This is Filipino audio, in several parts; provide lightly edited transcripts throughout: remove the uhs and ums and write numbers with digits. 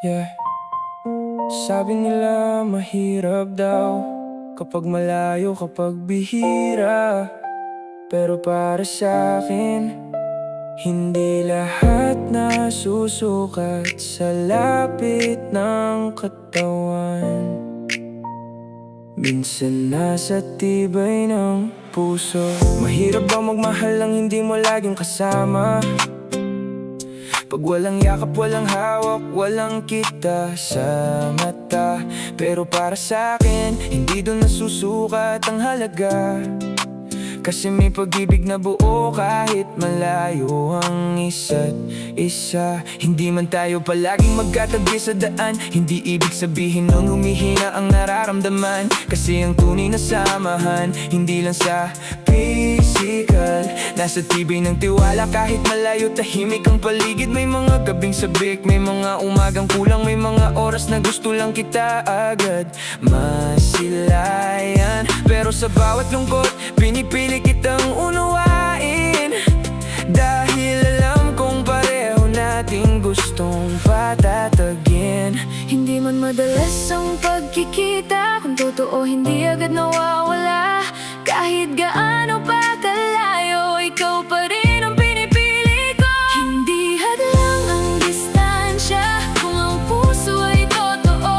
Yeah. Sabi nila mahirap daw kapag malayo, kapag bihira. Pero para sa'kin, hindi lahat nasusukat sa lapit ng katawan. Minsan nasa tibay ng puso. Mahirap ba magmahal lang hindi mo laging kasama? Pag walang yakap, walang hawak, walang kita sa mata. Pero para sa'kin, hindi doon nasusukat ang halaga. Kasi may pag-ibig na buo kahit malayo ang isa't isa. Hindi man tayo palaging magkatabi sa daan, hindi ibig sabihin nun humihina ang nararamdaman. Kasi ang tunay na samahan, hindi lang sa physical, nasa tibay ng tiwala kahit malayo, tahimik ang paligid. May mga gabing sabik, may mga umagang kulang, may mga oras na gusto lang kita agad masilayan. Pero sa bawat lungkot, pinipili kitang unawain. Dahil alam kong pareho nating gustong patatagin. Hindi man madalas ang pagkikita, kung totoo hindi agad nawawala. Kahit gaano pa kalayo, ikaw pa rin ang pinipili ko. Hindi hadlang ang distansya kung ang puso ay totoo.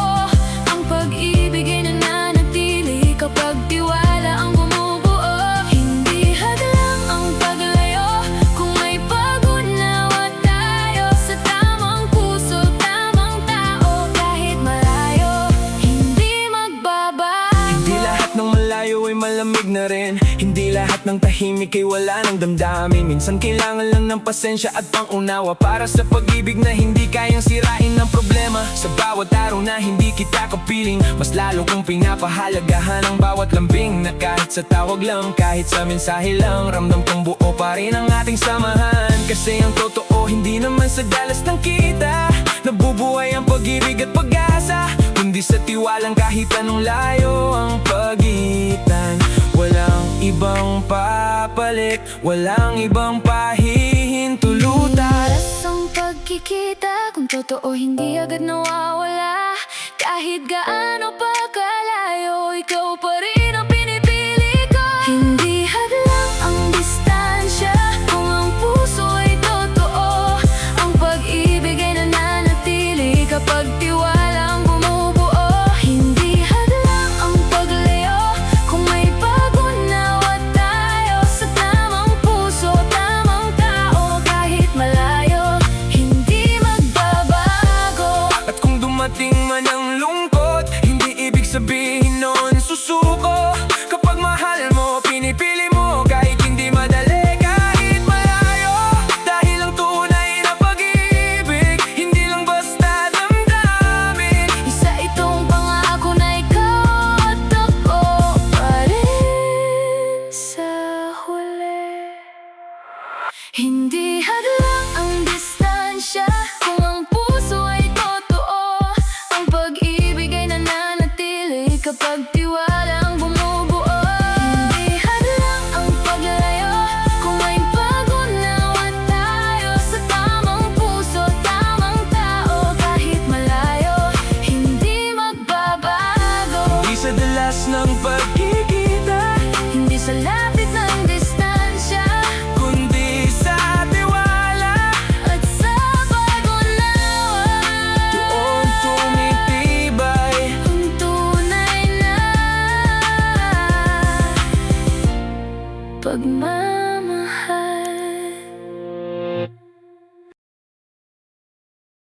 Ang pag-ibig ay nananatili kapag tiwala ang bumubuo. Hindi hadlang ang paglayo kung may pag-unawa tayo sa tamang puso, tamang tao. Kahit malayo, hindi magbabago. Hindi lahat ng malayo ay malamig na rin. Hindi lahat ng tahimik ay wala ng damdamin. Minsan kailangan lang ng pasensya at pangunawa para sa pag-ibig na hindi kayang sirain ng problema. Sa bawat araw na hindi kita kapiling, mas lalo kong pinapahalagahan ang bawat lambing. Na kahit sa tawag lang, kahit sa mensahe lang, ramdam kong buo pa rin ang ating samahan. Kasi ang totoo hindi naman sa dalas ng kita nabubuhay ang pag-ibig at pag-asa, kundi sa tiwalang kahit anong layo ang pagitan. Walang ibang papalit, walang ibang pahihintulutan. Madalas ang pagkikita, kung totoo hindi agad nawawala. Kahit gaano pa kalayo, ikaw pa rin ang pinipili ko. Hindi hadlang ang distansya kung ang puso ay totoo. Ang pag-ibig ay nananatili kapag tiwala ang bumubuo. Hindi hadlang ang paglayo kung may pag-unawa tayo sa tamang puso, tamang tao. Kahit malayo, hindi magbabago. At kung dumating man ang lungkot, hindi ibig sabihin nun susuko. Kapag mahal mo, pinipili mo kahit hindi madali, kahit malayo. Dahil ang tunay na pag-ibig, hindi lang basta damdamin. Isa itong pangako na ikaw at ako pa rin sa huli. Hindi hadlang ang distansya kung ang puso ay totoo. Ang pag-ibig ay nananatili kapag tiwala ang bumubuo. Hindi hadlang ang paglayo kung may pag-unawa tayo sa tamang puso, tamang tao. Kahit malayo, hindi magbabago. Hindi sa dalas ng pagkikita, Hindi sa lapit ng distansya kundi sa tiwala. at sa pag-unawa. Doon tumitibay Ang tunay na pagmamahal.